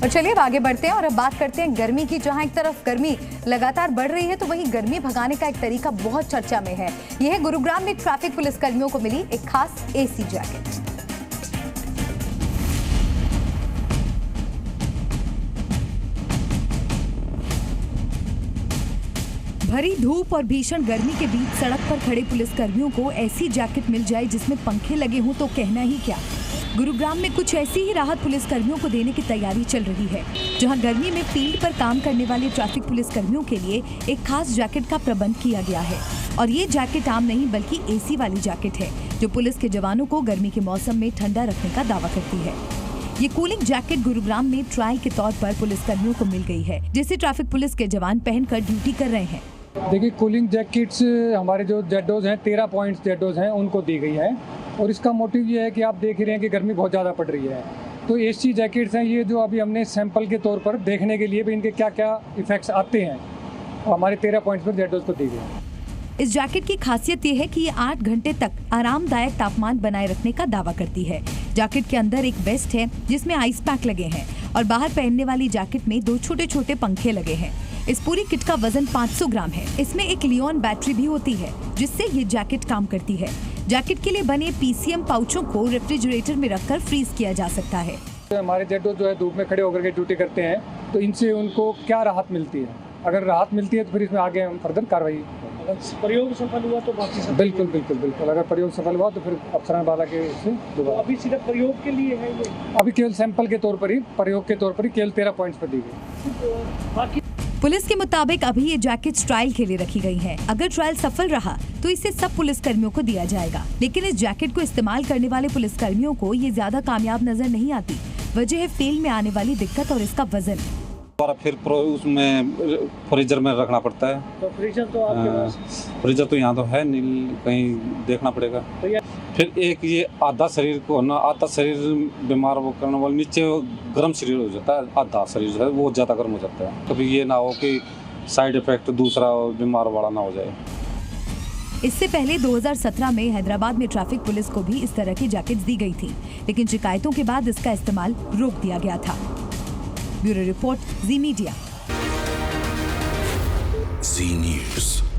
और चलिए अब आगे बढ़ते हैं और अब बात करते हैं गर्मी की। जहां एक तरफ गर्मी लगातार बढ़ रही है तो वहीं गर्मी भगाने का एक तरीका बहुत चर्चा में है। यह है गुरुग्राम में ट्रैफिक पुलिस कर्मियों को मिली एक खास एसी जैकेट। भरी धूप और भीषण गर्मी के बीच सड़क पर खड़े पुलिसकर्मियों को ऐसी जैकेट मिल जाए जिसमें पंखे लगे हों तो कहना ही क्या। गुरुग्राम में कुछ ऐसी ही राहत पुलिसकर्मियों को देने की तैयारी चल रही है, जहां गर्मी में फील्ड पर काम करने वाले ट्रैफिक पुलिसकर्मियों के लिए एक खास जैकेट का प्रबंध किया गया है। और ये जैकेट आम नहीं बल्कि एसी वाली जैकेट है, जो पुलिस के जवानों को गर्मी के मौसम में ठंडा रखने का दावा करती है। ये कूलिंग जैकेट गुरुग्राम में ट्रायल के तौर पर पुलिसकर्मियों को मिल गई है, जिसे ट्रैफिक पुलिस के जवान पहनकर ड्यूटी कर रहे हैं। देखिए, कूलिंग जैकेट्स हमारे जो जेडोज हैं 13 पॉइंट्स जेडोज हैं उनको दी गई है। और इसका मोटिव ये है कि आप देख रहे हैं कि गर्मी बहुत ज़्यादा पड़ रही है, तो एसी जैकेट्स हैं ये जो अभी हमने सैंपल के तौर पर देखने के लिए भी इनके क्या क्या इफेक्ट्स आते हैं, तो हमारे 13 पॉइंट्स पर जेडोज को दी गई है। इस जैकेट की खासियत ये है कि ये 8 घंटे तक आरामदायक तापमान बनाए रखने का दावा करती है। जैकेट के अंदर एक वेस्ट है जिसमें आइस पैक लगे हैं और बाहर पहनने वाली जैकेट में 2 छोटे छोटे पंखे लगे हैं। इस पूरी किट का वजन 500 ग्राम है। इसमें एक लियोन बैटरी भी होती है जिससे ये जैकेट काम करती है। जैकेट के लिए बने पीसीएम पाउचों को रेफ्रिजरेटर में रखकर फ्रीज किया जा सकता है। हमारे जेडो जो है धूप में खड़े होकर के ड्यूटी करते हैं, तो इनसे उनको क्या राहत मिलती है। अगर राहत मिलती है तो फिर इसमें आगे हम फर्दर कार्रवाई। प्रयोग सफल हुआ तो बाकी सब बिल्कुल बिल्कुल बिल्कुल अगर प्रयोग सफल हुआ तो फिर अफसरान वाला के से दोबारा। अभी सिर्फ प्रयोग के लिए है ये, अभी केवल सैंपल के तौर पर ही, प्रयोग के तौर पर ही केवल 13 पॉइंट्स पर दी गई। पुलिस के मुताबिक अभी ये जैकेट ट्रायल के लिए रखी गई है। अगर ट्रायल सफल रहा तो इसे सब पुलिसकर्मियों को दिया जाएगा, लेकिन इस जैकेट को इस्तेमाल करने वाले पुलिसकर्मियों को ये ज्यादा कामयाब नजर नहीं आती। वजह है फील्ड में आने वाली दिक्कत और इसका वजन। फिर उसमें फ्रीजर में रखना पड़ता है। तो फ्रीजर तो आपके पास, फ्रीजर तो यहाँ तो है नहीं, कहीं देखना पड़ेगा। तो फिर एक ये आधा शरीर को ना, आधा शरीर बीमार वो करने वाले, नीचे गर्म शरीर हो जाता है, आधा शरीर जो है वो ज़्यादा गर्म हो जाता है। कभी ये ना हो कि साइड इफेक्ट दूसरा बीमार वाला ना हो जाए। इससे पहले 2017 में हैदराबाद में ट्रैफिक पुलिस को भी इस तरह की जैकेट्स दी गई थी, लेकिन शिकायतों के बाद इसका इस्तेमाल रोक दिया गया था। ब्यूरो रिपोर्ट, जी मीडिया। जी न्यूज़।